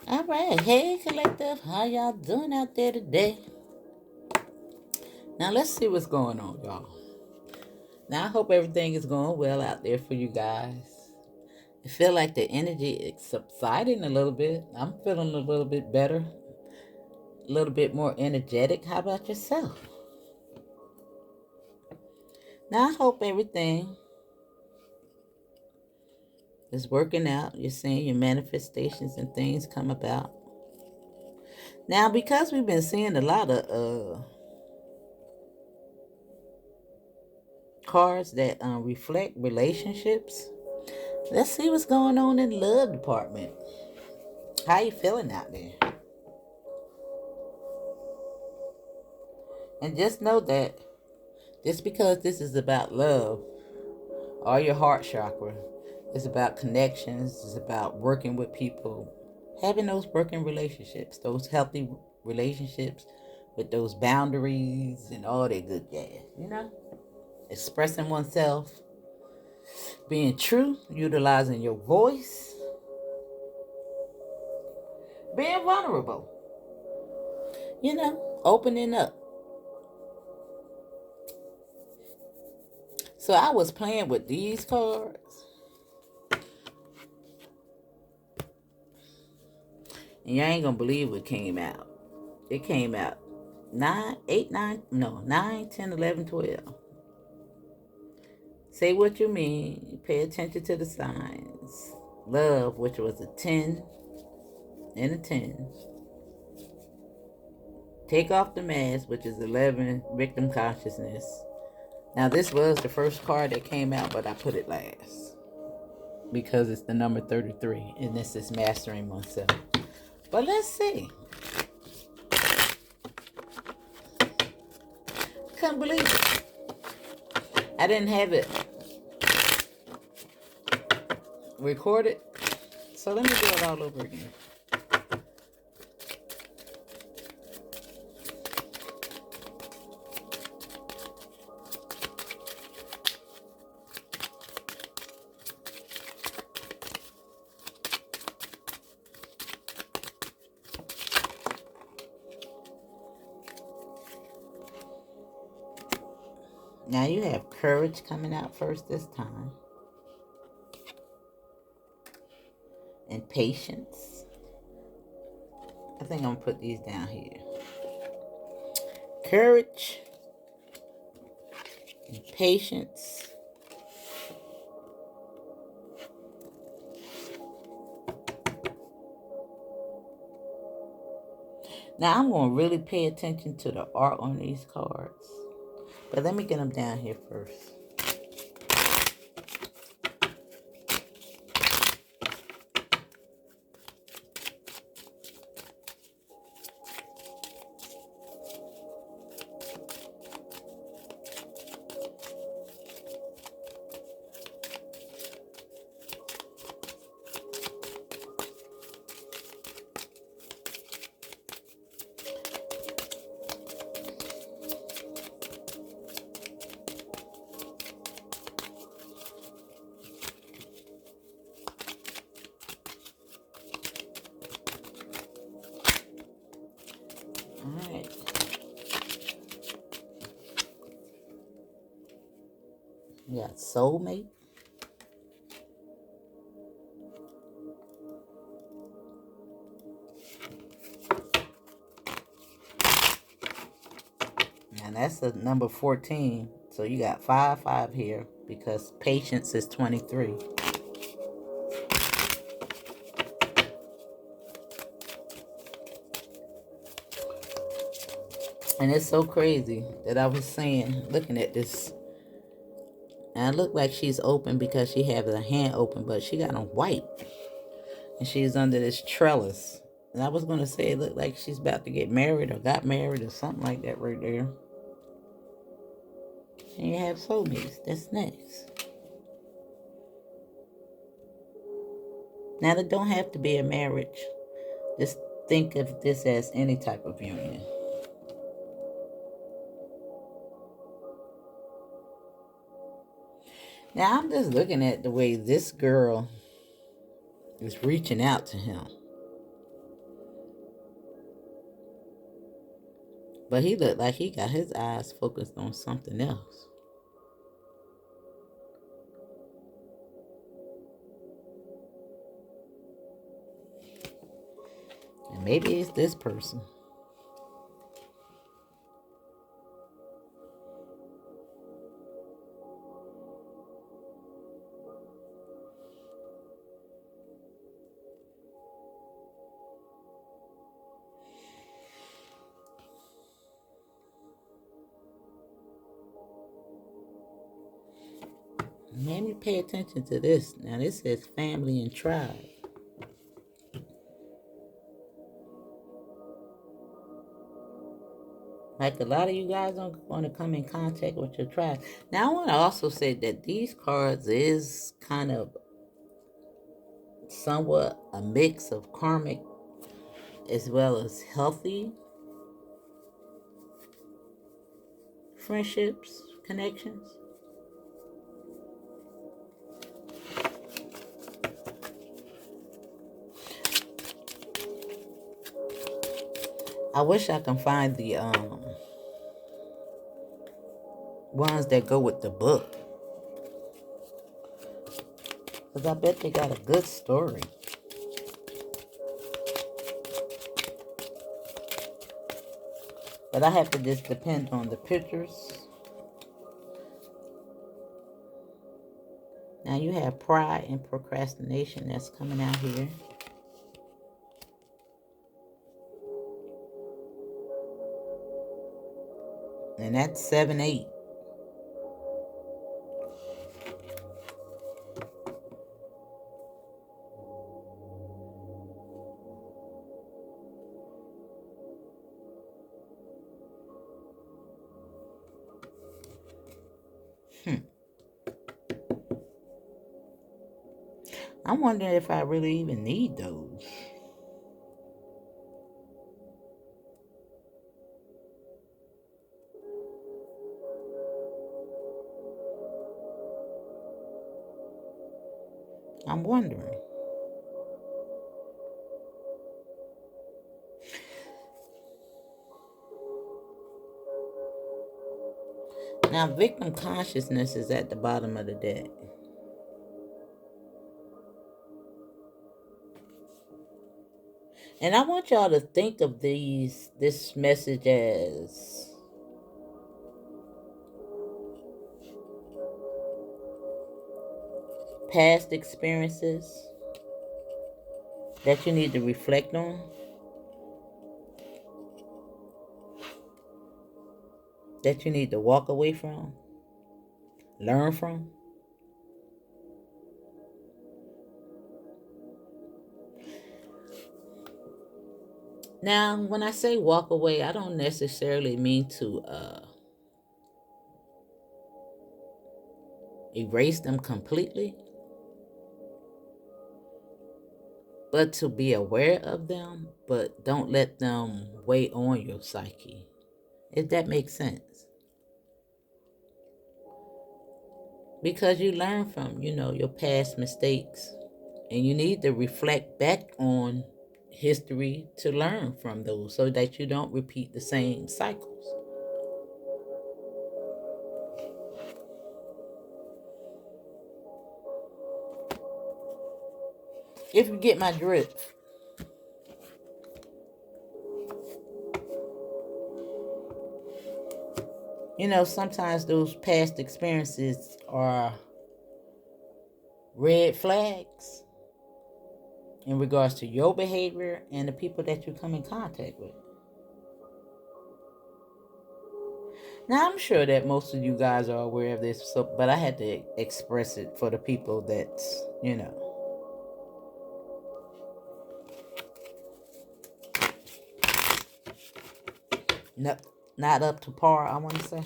All right. Hey, collective. How y'all doing out there today? Now, let's see what's going on, y'all. Now, I hope everything is going well out there for you guys. I feel like the energy is subsiding a little bit. I'm feeling a little bit better, a little bit more energetic. How about yourself? Now, I hope everything is working out. You're seeing your manifestations and things come about. Now, because we've been seeing a lot of cards that reflect relationships, let's see what's going on in the love department. How you feeling out there? And just know that just because this is about love or your heart chakra, it's about connections, it's about working with people, having those working relationships, those healthy relationships with those boundaries and all that good jazz. Expressing oneself, being true, utilizing your voice, being vulnerable, opening up. So I was playing with these cards, and you ain't gonna believe what came out. It came out 9, 8, 9, no, 9, 10, 11, 12. Say what you mean. Pay attention to the signs. Love, which was a 10 and a 10. Take off the mask, which is 11, victim consciousness. Now, this was the first card that came out, but I put it last because it's the number 33, and this is mastering oneself. But let's see. Couldn't believe it. I didn't have it recorded, so let me do it all over again. Now you have courage coming out first this time. And patience. I think I'm going to put these down here. Courage and patience. Now I'm going to really pay attention to the art on these cards. But let me get them down here first. Alright. We got Soulmate. And that's the number 14. So you got 5, 5 here because patience is 23. And it's so crazy that I was saying, looking at this, and it looked like she's open because she has her hand open, but she got on white. And she's under this trellis. And I was going to say it looked like she's about to get married or got married or something like that right there. And you have soulmates. That's next. Now, that don't have to be a marriage. Just think of this as any type of union. Now, I'm just looking at the way this girl is reaching out to him. But he looked like he got his eyes focused on something else. And maybe it's this person. Maybe pay attention to this. Now this says family and tribe. Like a lot of you guys are going to come in contact with your tribe. Now I want to also say that these cards is kind of somewhat a mix of karmic as well as healthy friendships, connections. I wish I can find the ones that go with the book. Because I bet they got a good story. But I have to just depend on the pictures. Now you have pride and procrastination that's coming out here. And that's 7-8. I'm wondering if I really even need those. I'm wondering. Now, victim consciousness is at the bottom of the deck. And I want y'all to think of this message as past experiences that you need to reflect on, that you need to walk away from, learn from. Now, when I say walk away, I don't necessarily mean to erase them completely, but to be aware of them, but don't let them weigh on your psyche, if that makes sense. Because you learn from, your past mistakes, and you need to reflect back on history to learn from those so that you don't repeat the same cycles. If you get my drift. Sometimes those past experiences are red flags in regards to your behavior and the people that you come in contact with. Now, I'm sure that most of you guys are aware of this, but I had to express it for the people that's, not up to par, I want to say.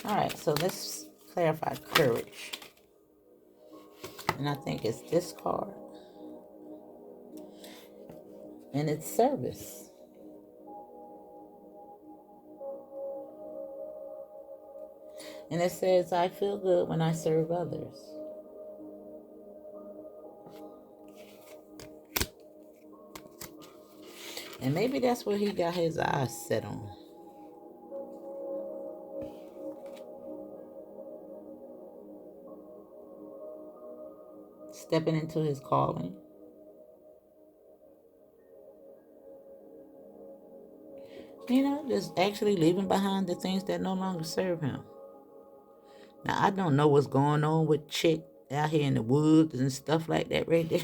All right, so let's clarify courage. And I think it's this card. And it's service. And it says, I feel good when I serve others. And maybe that's what he got his eyes set on. Stepping into his calling. Just actually leaving behind the things that no longer serve him. Now, I don't know what's going on with Chick out here in the woods and stuff like that right there.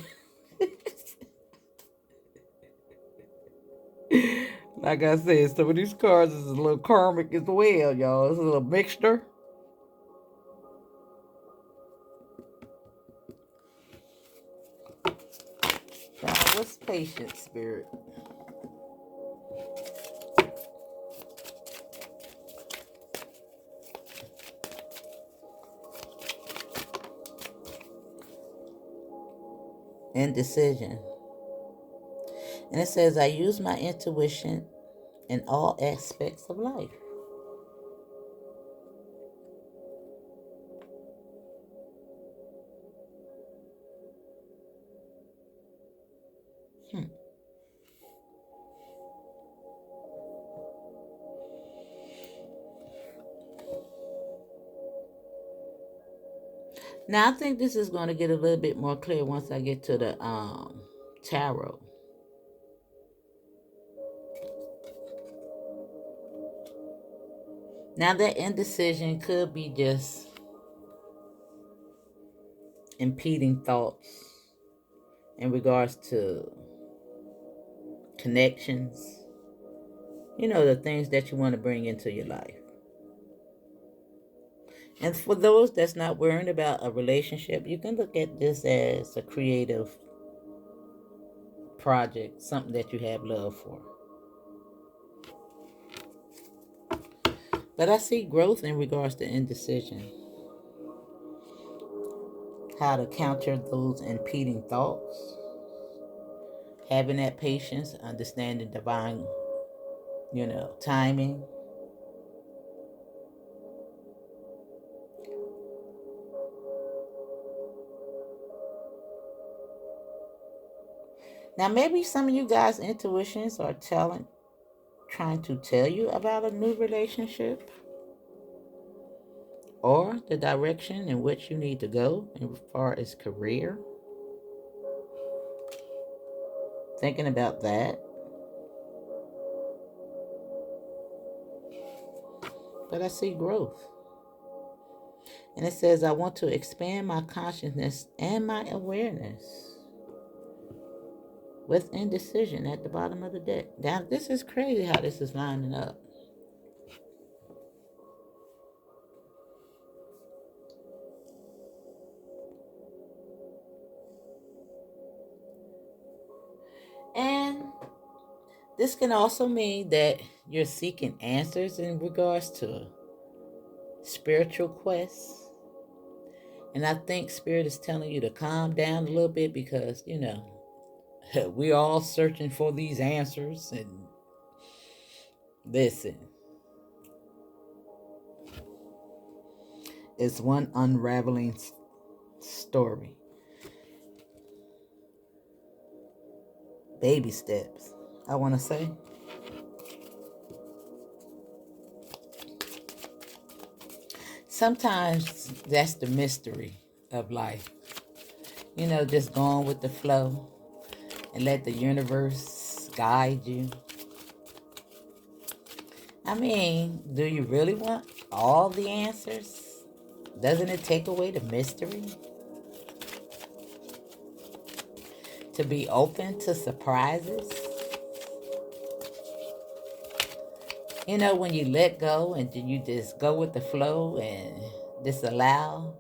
Like I said, some of these cards is a little karmic as well, y'all. It's a little mixture. Now, what's patience, Spirit? Indecision. And it says, I use my intuition in all aspects of life. Now, I think this is going to get a little bit more clear once I get to the tarot. Now, that indecision could be just impeding thoughts in regards to connections, the things that you want to bring into your life. And for those that's not worried about a relationship, you can look at this as a creative project, something that you have love for. But I see growth in regards to indecision. How to counter those impeding thoughts. Having that patience, understanding divine, timing. Now, maybe some of you guys' intuitions are trying to tell you about a new relationship or the direction in which you need to go as far as career. Thinking about that. But I see growth. And it says, I want to expand my consciousness and my awareness. With indecision at the bottom of the deck. Now, this is crazy how this is lining up. And this can also mean that you're seeking answers in regards to spiritual quests. And I think Spirit is telling you to calm down a little bit because, we're all searching for these answers. And listen, it's one unraveling story. Baby steps, I want to say. Sometimes that's the mystery of life. Just going with the flow and let the universe guide you. I mean, do you really want all the answers? Doesn't it take away the mystery? To be open to surprises? When you let go and you just go with the flow and just allow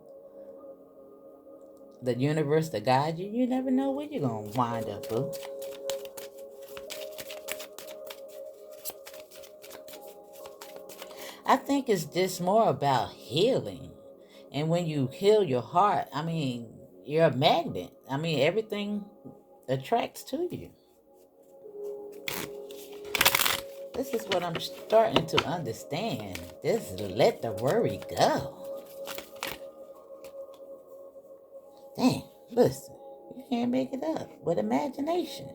the universe to guide you, you never know where you're going to wind up, boo. I think it's just more about healing. And when you heal your heart, you're a magnet. Everything attracts to you. This is what I'm starting to understand. This is let the worry go. Damn, listen, you can't make it up with imagination.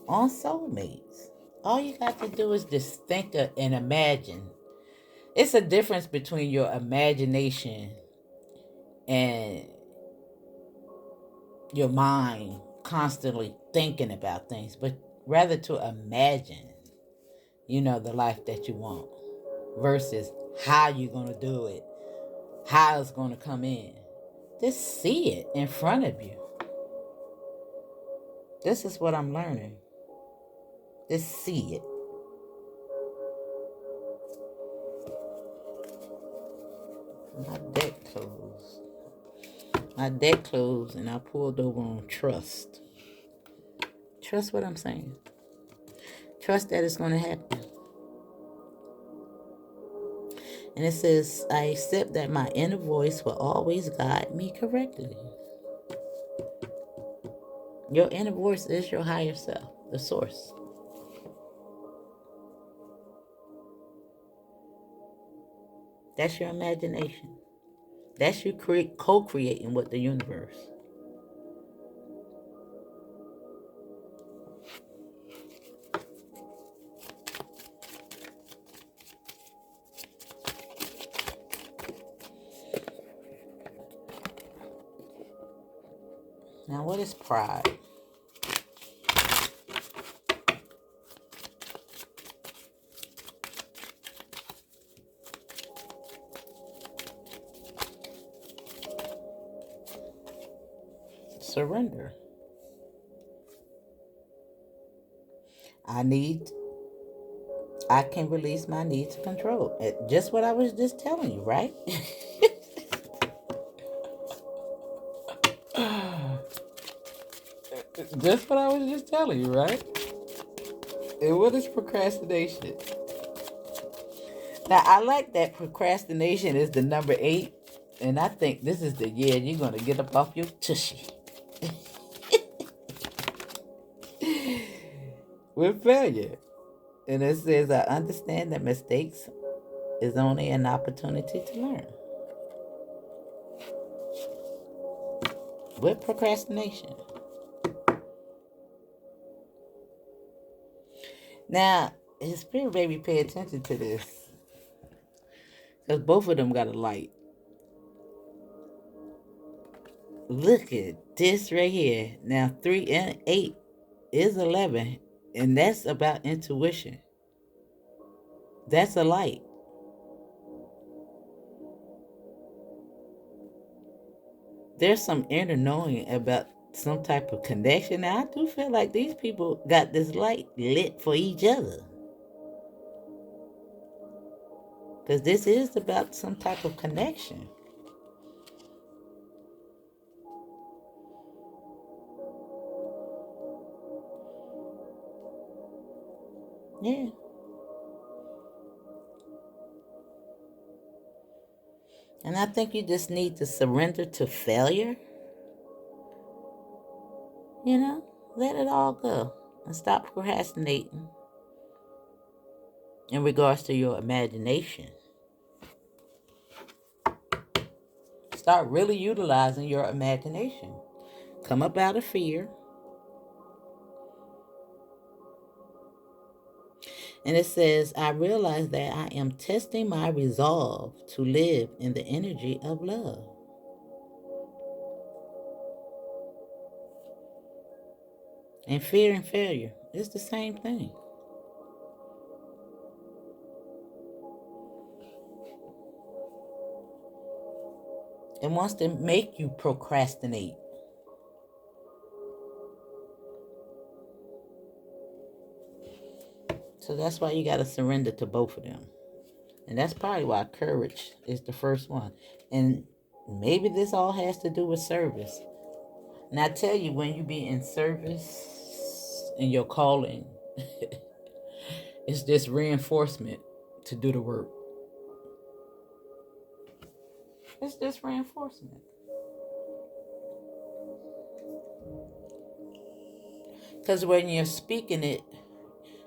On Soulmates. All you got to do is just think and imagine. It's a difference between your imagination and your mind constantly thinking about things, but rather to imagine, the life that you want versus how you're going to do it, how it's going to come in. Just see it in front of you. This is what I'm learning. Just see it. My deck closed. And I pulled over on trust. Trust what I'm saying. Trust that it's going to happen. And it says, I accept that my inner voice will always guide me correctly. Your inner voice is your higher self, the source. That's your imagination. That's you co-creating with the universe. Now, what is pride? Surrender. I can release my need to control. Just what I was just telling you, right? Just what I was just telling you, right? And what is procrastination? Now, I like that procrastination is the number 8. And I think this is the year you're going to get up off your tushy. With failure. And it says, I understand that mistakes is only an opportunity to learn. With procrastination. Now, his spirit baby, pay attention to this. Because both of them got a light. Look at this right here. Now, 3 and 8 is 11. And that's about intuition. That's a light. There's some inner knowing about some type of connection. Now, I do feel like these people got this light lit for each other. Because this is about some type of connection. Yeah. And I think you just need to surrender to failure. Let it all go. And stop procrastinating in regards to your imagination. Start really utilizing your imagination. Come up out of fear. And it says, I realize that I am testing my resolve to live in the energy of love. And fear and failure, it's the same thing. It wants to make you procrastinate. So that's why you got to surrender to both of them. And that's probably why courage is the first one. And maybe this all has to do with service. And I tell you, when you be in service in your calling, it's just reinforcement to do the work. It's just reinforcement. Because when you're speaking it,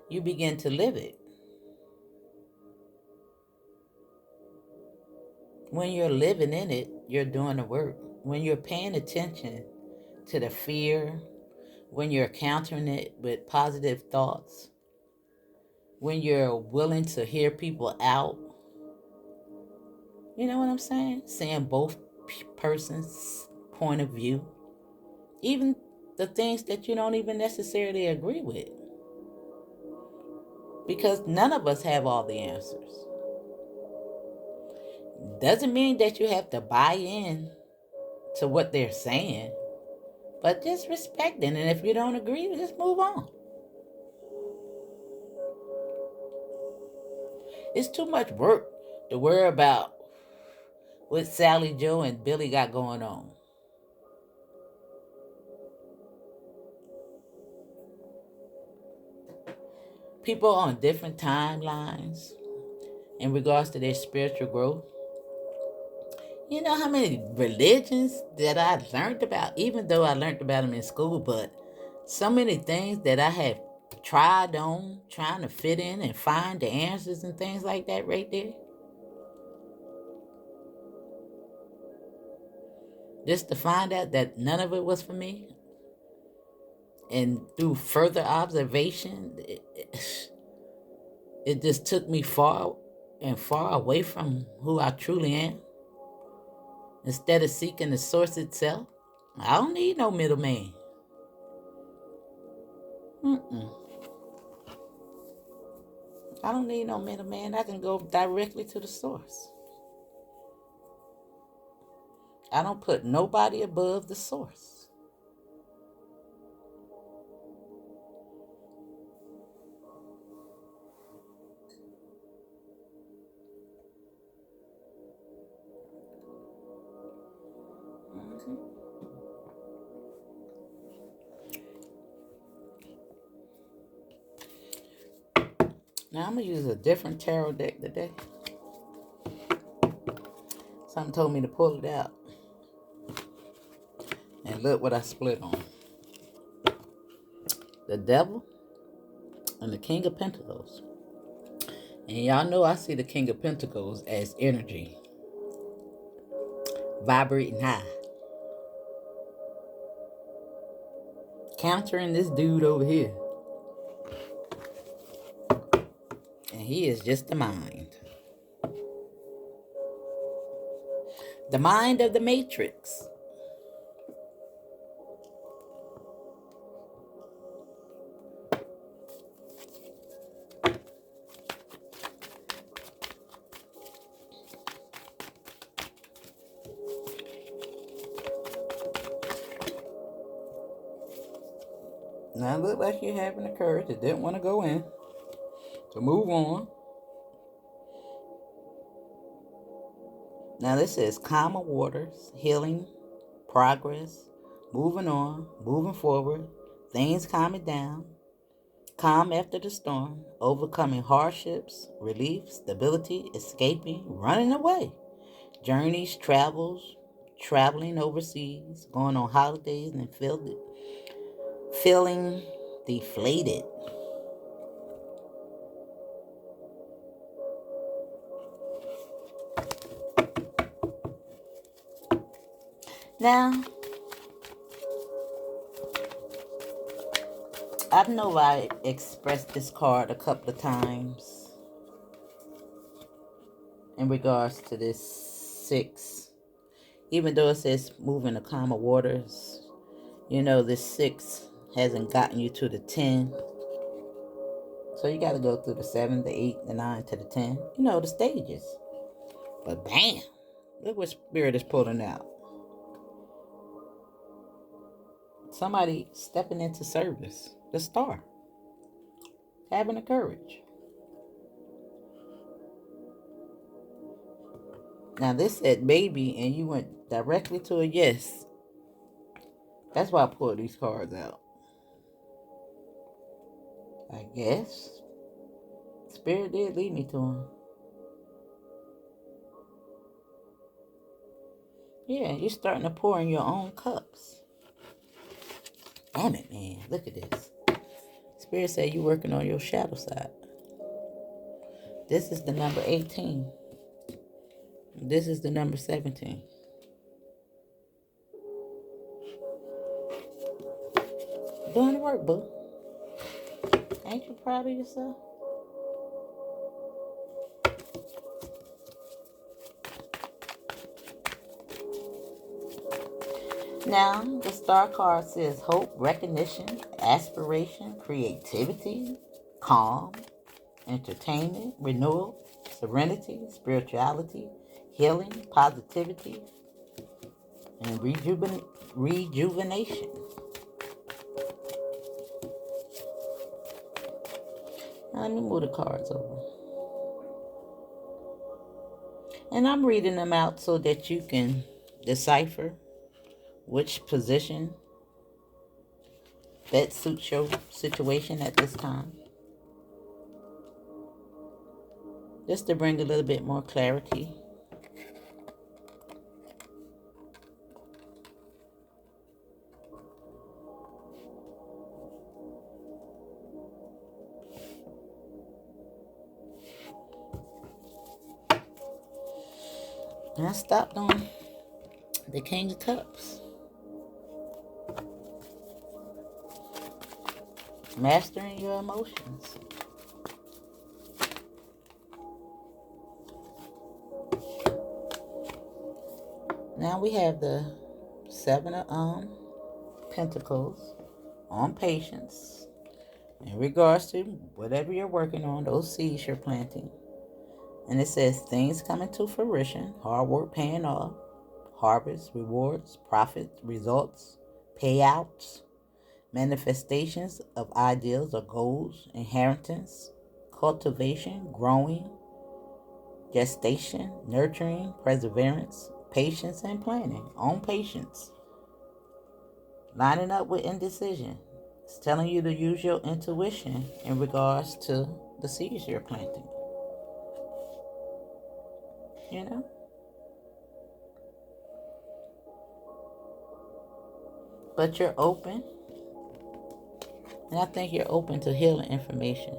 you begin to live it. When you're living in it, you're doing the work. When you're paying attention to the fear, when you're countering it with positive thoughts, when you're willing to hear people out, you know what I'm saying? Seeing both persons' point of view, even the things that you don't even necessarily agree with. Because none of us have all the answers. Doesn't mean that you have to buy in to what they're saying, but just respect it. And if you don't agree, just move on. It's too much work to worry about what Sally Joe and Billy got going on. People on different timelines in regards to their spiritual growth. You know how many religions that I learned about, even though I learned about them in school, but so many things that I have tried on, trying to fit in and find the answers and things like that right there. Just to find out that none of it was for me. And through further observation, it just took me far and far away from who I truly am. Instead of seeking the source itself, I don't need no middleman. I don't need no middleman. I can go directly to the source. I don't put nobody above the source. Now I'm going to use a different tarot deck today. Something told me to pull it out. And look what I split on. The Devil and the King of Pentacles. And y'all know I see the King of Pentacles as energy. Vibrating high. Countering this dude over here. And he is just the mind. The mind of the Matrix. Now it look like you're having the courage that didn't want to go in. So move on. Now this says calmer waters, healing, progress, moving on, moving forward, things calming down, calm after the storm, overcoming hardships, relief, stability, escaping, running away, journeys, travels, traveling overseas, going on holidays and feeling deflated. Now, I know I expressed this card a couple of times in regards to this 6. Even though it says moving the calmer waters, you know, this 6 hasn't gotten you to the 10. So you got to go through the 7, the 8, the 9 to the 10. You know, the stages. But bam, look what Spirit is pulling out. Somebody stepping into service. The Star. Having the courage. Now this said baby and you went directly to a yes. That's why I pulled these cards out. I guess. Spirit did lead me to him. Yeah, you're starting to pour in your own cups. Damn it, man. Look at this. Spirit said you're working on your shadow side. This is the number 18. This is the number 17. Doing the work, boo. Ain't you proud of yourself? Now, the star card says hope, recognition, aspiration, creativity, calm, entertainment, renewal, serenity, spirituality, healing, positivity, and rejuvenation. Now, let me move the cards over. And I'm reading them out so that you can decipher which position that suits your situation at this time. Just to bring a little bit more clarity. And I stopped on the King of Cups. Mastering your emotions. Now we have the Seven of Pentacles on patience. In regards to whatever you're working on, those seeds you're planting. And it says things coming to fruition, hard work paying off, harvest, rewards, profits, results, payouts, manifestations of ideals or goals, inheritance, cultivation, growing, gestation, nurturing, perseverance, patience, and planning. On patience. Lining up with indecision. It's telling you to use your intuition in regards to the seeds you're planting. You know? But you're open. And I think you're open to healing information.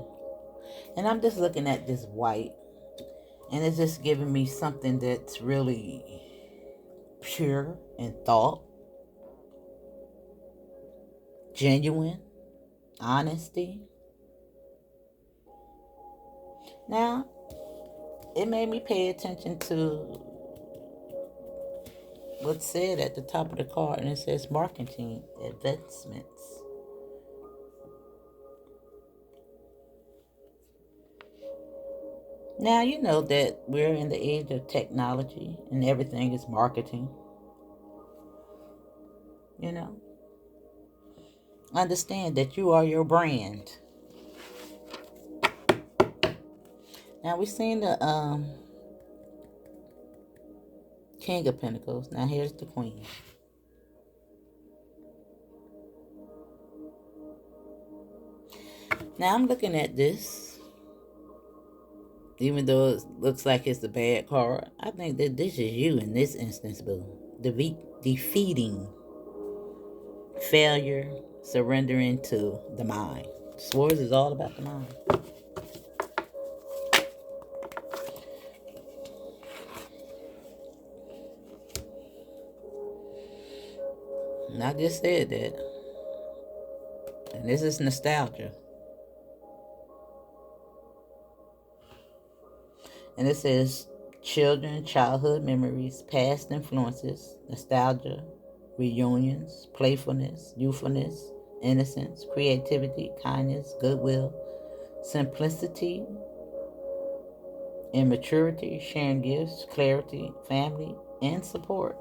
And I'm just looking at this white. And it's just giving me something that's really pure in thought. Genuine. Honesty. Now, it made me pay attention to what's said at the top of the card. And it says marketing advancements. Now, you know that we're in the age of technology and everything is marketing. You know? Understand that you are your brand. Now, we've seen the King of Pentacles. Now, here's the Queen. Now, I'm looking at this. Even though it looks like it's a bad card, I think that this is you in this instance, boo. Defeating failure, surrendering to the mind. Swords is all about the mind. And I just said that. And this is nostalgia. And it says children, childhood memories, past influences, nostalgia, reunions, playfulness, youthfulness, innocence, creativity, kindness, goodwill, simplicity, immaturity, sharing gifts, clarity, family, and support.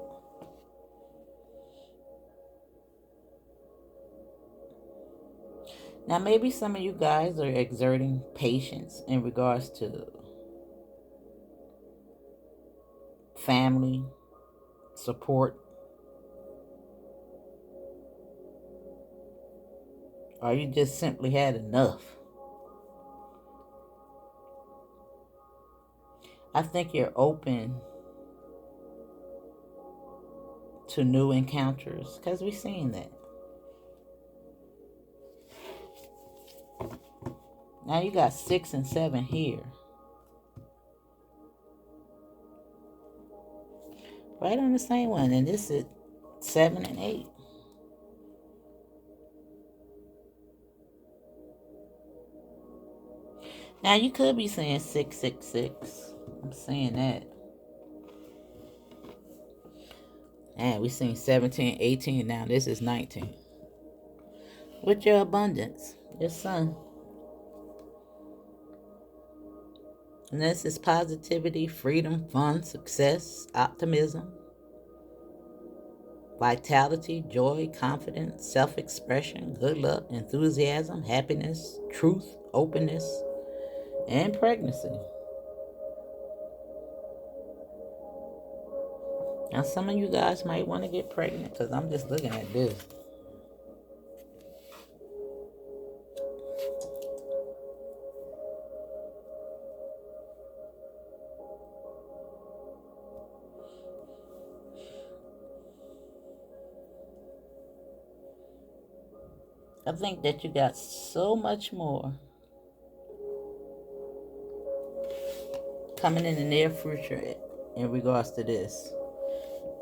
Now, maybe some of you guys are exerting patience in regards to family, support, or you just simply had enough. I think you're open to new encounters because we've seen that. Now you got 6 and 7 here. Right on the same one. And this is 7 and 8. Now you could be saying 666. I'm saying that. And we seen 17, 18. Now this is 19. With your abundance, your son. And this is positivity, freedom, fun, success, optimism, vitality, joy, confidence, self-expression, good luck, enthusiasm, happiness, truth, openness, and pregnancy. Now some of you guys might want to get pregnant because I'm just looking at this. I think that you got so much more coming in the near future in regards to this.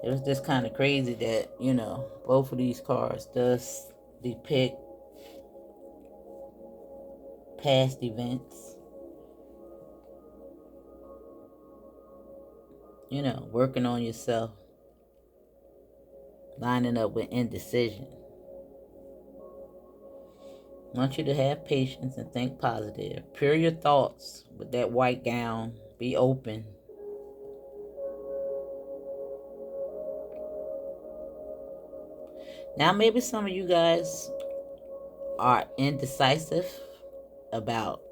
It was just kind of crazy that, both of these cards does depict past events. Working on yourself, lining up with indecision. I want you to have patience and think positive. Pure your thoughts with that white gown. Be open. Now, maybe some of you guys are indecisive about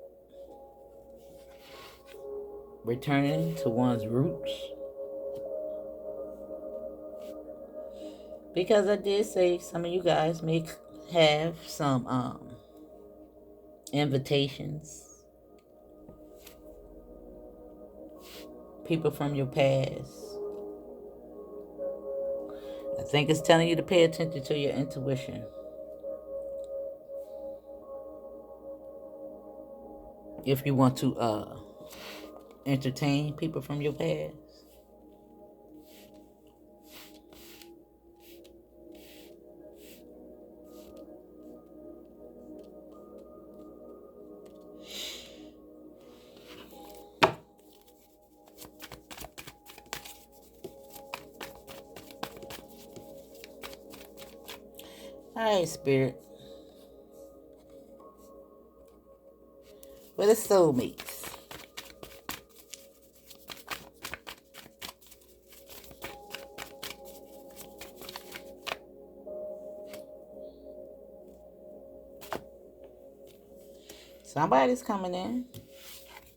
returning to one's roots. Because I did say some of you guys may have some invitations. People from your past. I think it's telling you to pay attention to your intuition. If you want to entertain people from your past. Alright, Spirit. For the soulmates. Somebody's coming in.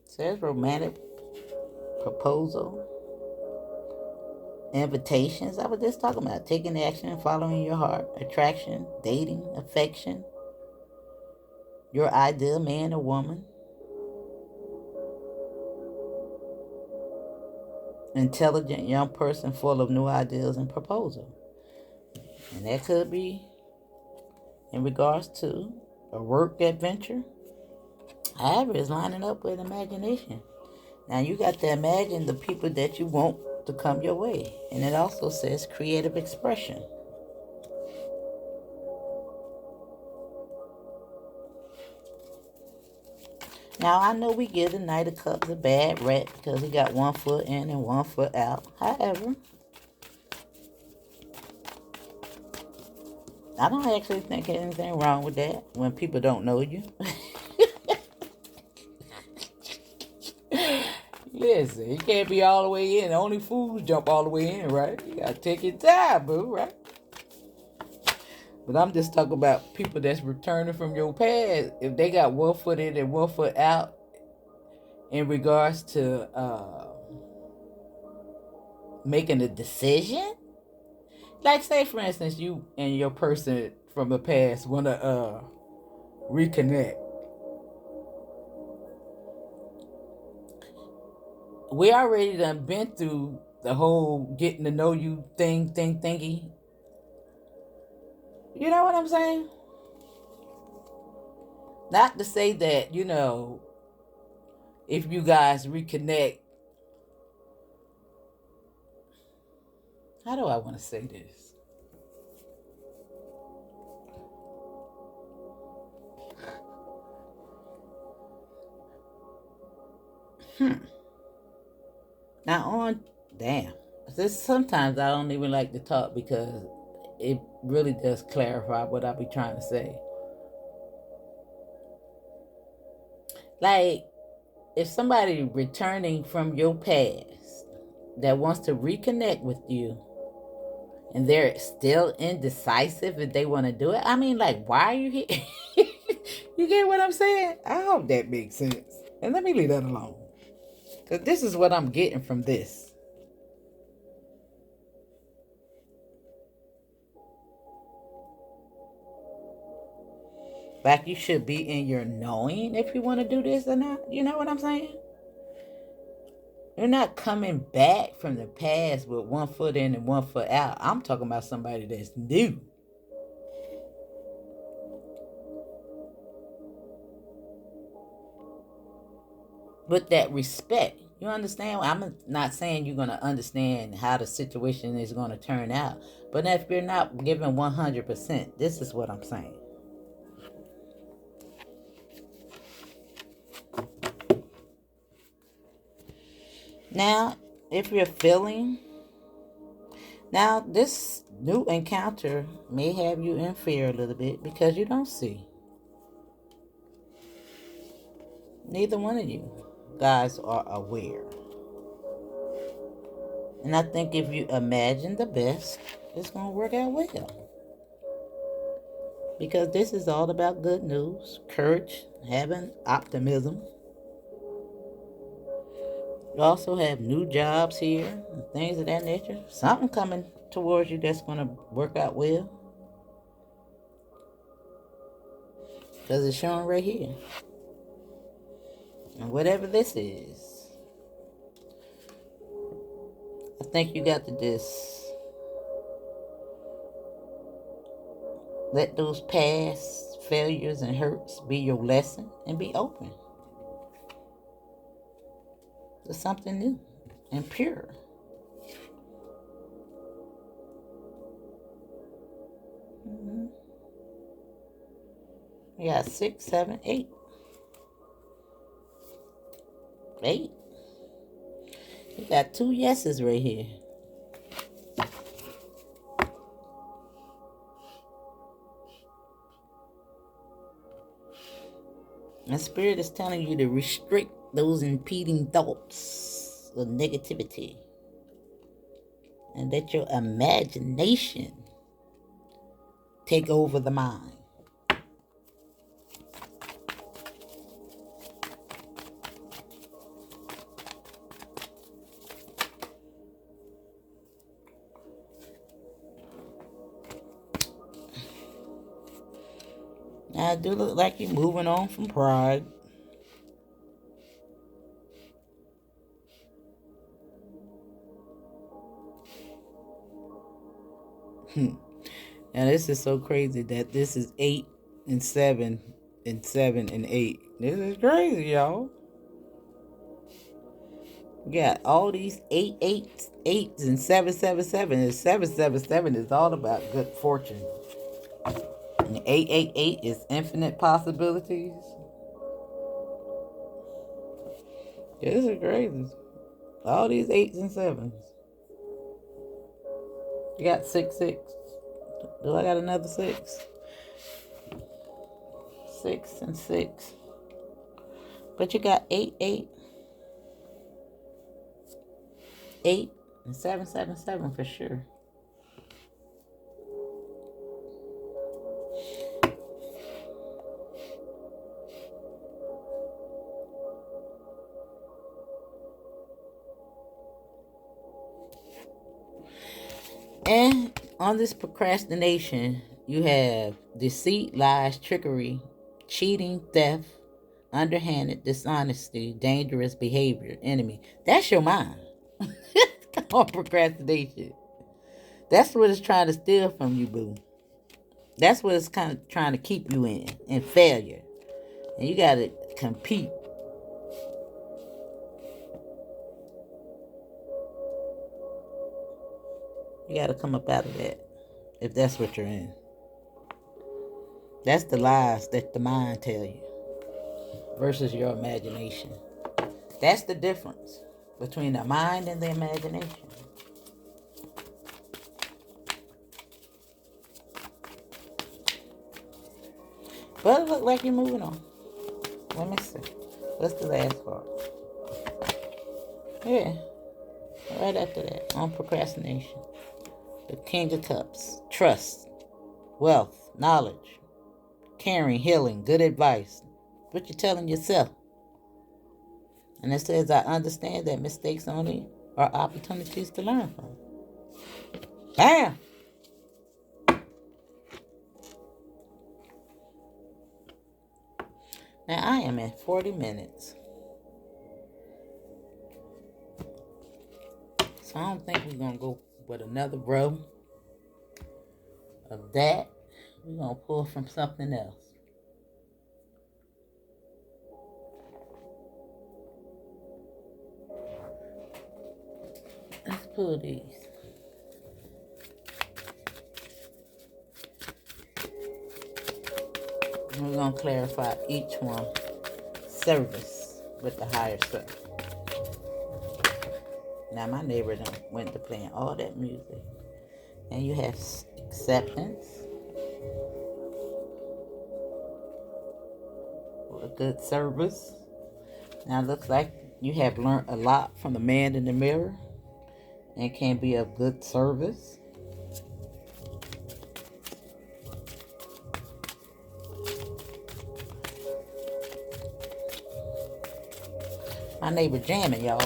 Says romantic proposal. Invitations. I was just talking about taking action, following your heart, attraction, dating, affection, your ideal man or woman, intelligent young person full of new ideas and proposal. And that could be in regards to a work adventure. However, it's lining up with imagination. Now you got to imagine the people that you want to come your way. And it also says creative expression. Now I know we give the Knight of Cups a bad rep because he got 1 foot in and 1 foot out. However, I don't actually think there's anything wrong with that when people don't know you. Listen, you can't be all the way in. Only fools jump all the way in, right? You gotta take your time, boo, right? But I'm just talking about people that's returning from your past. If they got 1 foot in and 1 foot out in regards to making a decision. Like, say, for instance, you and your person from the past want to reconnect. We already done been through the whole getting to know you thingy. You know what I'm saying? Not to say that, if you guys reconnect, how do I want to say this? Now on, damn. This sometimes I don't even like to talk because it really does clarify what I be trying to say. Like, if somebody returning from your past that wants to reconnect with you and they're still indecisive if they want to do it, I mean, like, why are you here? You get what I'm saying? I hope that makes sense. And let me leave that alone. Because this is what I'm getting from this. Like, you should be in your knowing if you want to do this or not. You know what I'm saying? You're not coming back from the past with one foot in and one foot out. I'm talking about somebody that's new. With that respect. You understand? I'm not saying you're going to understand how the situation is going to turn out. But if you're not giving 100%, this is what I'm saying. Now, if you're feeling, now this new encounter may have you in fear a little bit because you don't see. Neither one of you guys are aware. And I think if you imagine the best, it's going to work out well. Because this is all about good news, courage, having optimism. You also have new jobs here and things of that nature. Something coming towards you that's going to work out well. Because it's showing right here. And whatever this is, I think you got to just let those past failures and hurts be your lesson and be open to something new and pure. Mm-hmm. We got 6, 7, 8. 8. You got 2 yeses right here. And Spirit is telling you to restrict those impeding thoughts of negativity. And let your imagination take over the mind. Now, it do look like you're moving on from pride. Now, this is so crazy that this is 8 and 7 and 7 and 8. This is crazy, y'all. You got all these 8, 8, 8s and 7, 7, 7. And 7, 7, 7 is all about good fortune. And 8, 8, 8 is infinite possibilities. This is crazy. All these 8s and 7s. You got 6, 6. Do I got another 6? 6 and 6. But you got 8, 8. 8 and 7, 7, 7 for sure. And on this procrastination, you have deceit, lies, trickery, cheating, theft, underhanded, dishonesty, dangerous behavior, enemy. That's your mind. Come on, procrastination. That's what it's trying to steal from you, boo. That's what it's kind of trying to keep you in failure. And you got to compete. You got to come up out of that if that's what you're in. That's the lies that the mind tell you versus your imagination. That's the difference between the mind and the imagination. But it looks like you're moving on. Let me see. What's the last part? Yeah, right after that, on procrastination. The King of Cups. Trust, wealth, knowledge, caring, healing, good advice. What you're telling yourself. And it says, I understand that mistakes only are opportunities to learn from. Bam! Now I am at 40 minutes. So I don't think we're going to go with another row of that. We're going to pull from something else. Let's pull these. And we're going to clarify each one. Service with the higher self. Now my neighbor went to playing all that music. And you have acceptance. A good service. Now it looks like you have learned a lot from the man in the mirror. And can be of good service. My neighbor jamming, y'all.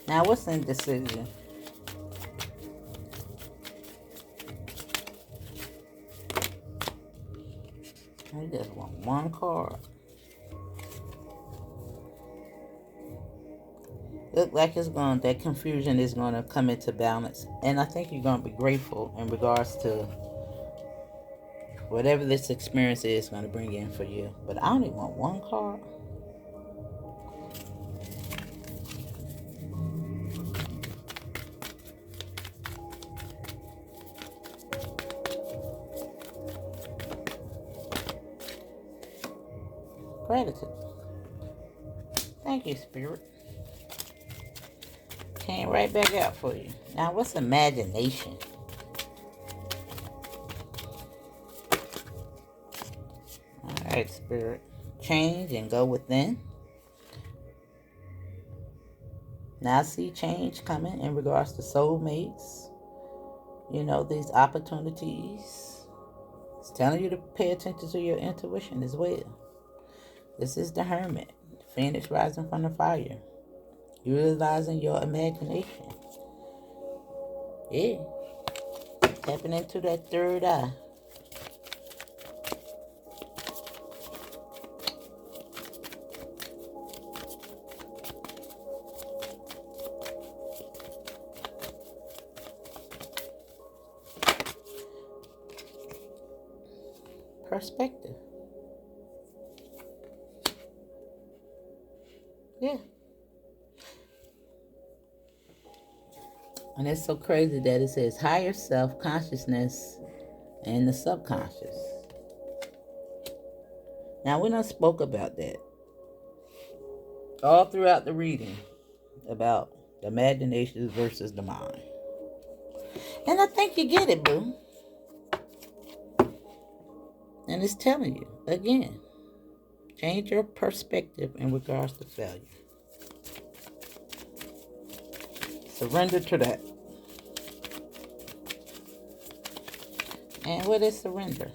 Now, what's indecision? I just want one card. Look like that confusion is going to come into balance. And I think you're going to be grateful in regards to whatever this experience is going to bring in for you. But I only want one card. Gratitude. Thank you, Spirit. Came right back out for you. Now, what's imagination? Alright, Spirit. Change and go within. Now, I see change coming in regards to soulmates. You know, these opportunities. It's telling you to pay attention to your intuition as well. This is the Hermit. Phoenix rising from the fire. Utilizing your imagination. Yeah. Tapping into that third eye. Perspective. Yeah. And it's so crazy that it says higher self, consciousness, and the subconscious. Now, we done spoke about that all throughout the reading about the imagination versus the mind. And I think you get it, boo. And it's telling you, again, change your perspective in regards to failure. Surrender to that. And what is surrender?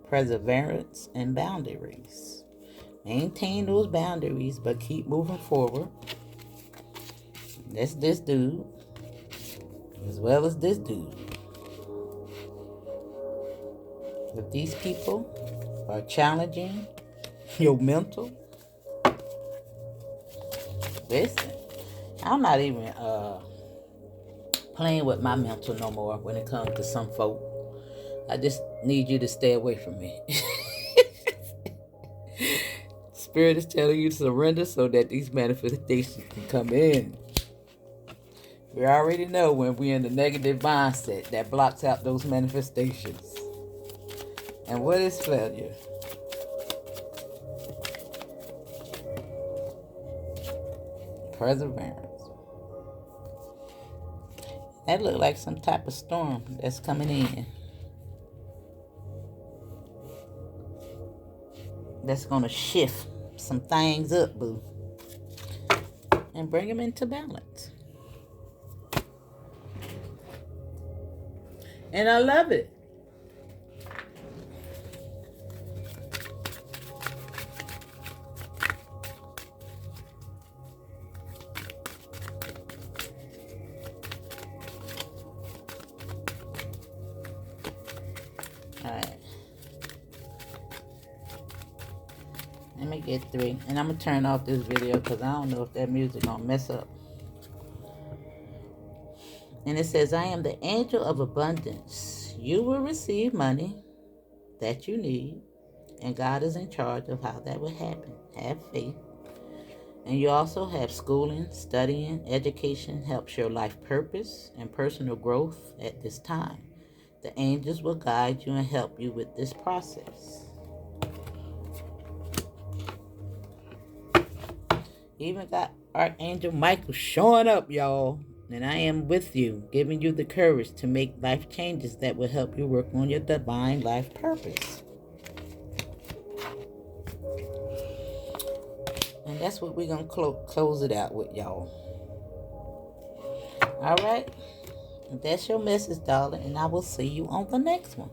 Perseverance and boundaries. Maintain those boundaries, but keep moving forward. That's this dude, as well as this dude. If these people are challenging your mental, listen, I'm not even playing with my mental no more when it comes to some folk. I just need you to stay away from me. Spirit is telling you to surrender so that these manifestations can come in. We already know when we're in the negative mindset that blocks out those manifestations. And what is failure? Perseverance. That look like some type of storm that's coming in. That's going to shift some things up, boo. And bring them into balance. And I love it. Alright. Let me get 3. And I'm going to turn off this video because I don't know if that music going to mess up. And it says, I am the angel of abundance. You will receive money that you need. And God is in charge of how that will happen. Have faith. And you also have schooling, studying, education helps your life purpose and personal growth at this time. The angels will guide you and help you with this process. Even got Archangel Michael showing up, y'all. And I am with you, giving you the courage to make life changes that will help you work on your divine life purpose. And that's what we're going to close it out with, y'all. All right? That's your message, darling. And I will see you on the next one.